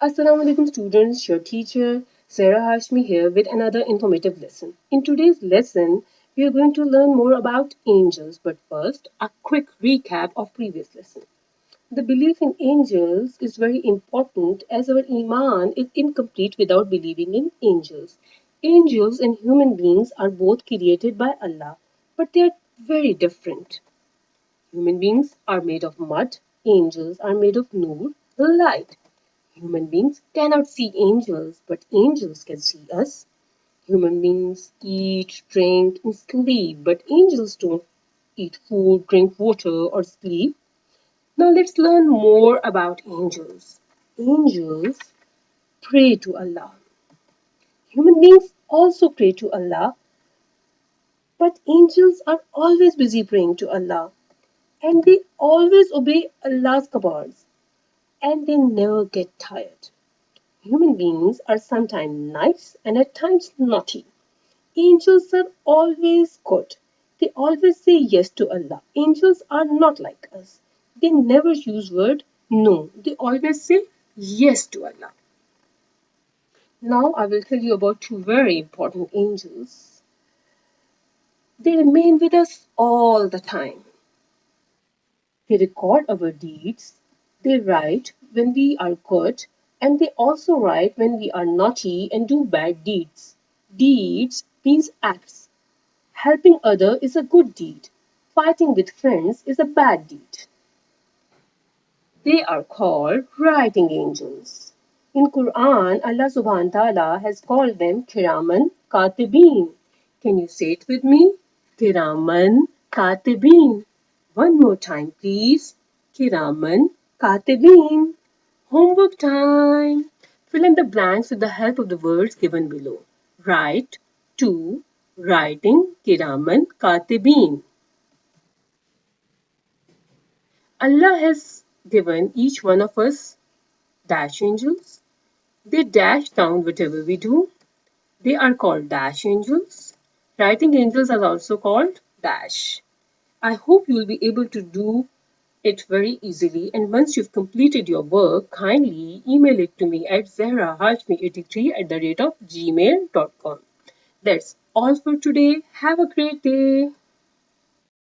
Assalamu alaikum students, your teacher Sarah Hashmi here with another informative lesson. In today's lesson, we are going to learn more about angels, but first, a quick recap of previous lesson. The belief in angels is very important as our iman is incomplete without believing in angels. Angels and human beings are both created by Allah, but they are very different. Human beings are made of mud, angels are made of nur, light. Human beings cannot see angels, but angels can see us. Human beings eat, drink, and sleep, but angels don't eat food, drink water, or sleep. Now let's learn more about angels. Angels pray to Allah. Human beings also pray to Allah, but angels are always busy praying to Allah and they always obey Allah's commands and they never get tired. Human beings are sometimes nice and at times naughty. Angels are always good. They always say yes to Allah. Angels are not like us. They never use word no. They always say yes to Allah. Now I will tell you about two very important angels. They remain with us all the time. They record our deeds. They write when we are good and they also write when we are naughty and do bad deeds. Deeds means acts. Helping other is a good deed. Fighting with friends is a bad deed. They are called writing angels. In Quran, Allah subhanahu wa ta'ala has called them Kiraman Katibin. Can you say it with me? Kiraman Katibin. One more time, please. Kiraman Katibin. Homework time. Fill in the blanks with the help of the words given below. Write to writing Kiraman Katibin. Allah has given each one of us dash angels. They dash down whatever we do. They are called dash angels. Writing angels are also called dash. I hope you will be able to do it very easily, and once you've completed your work, kindly email it to me at zahrahashmi83@gmail.com. That's all for today. Have a great day.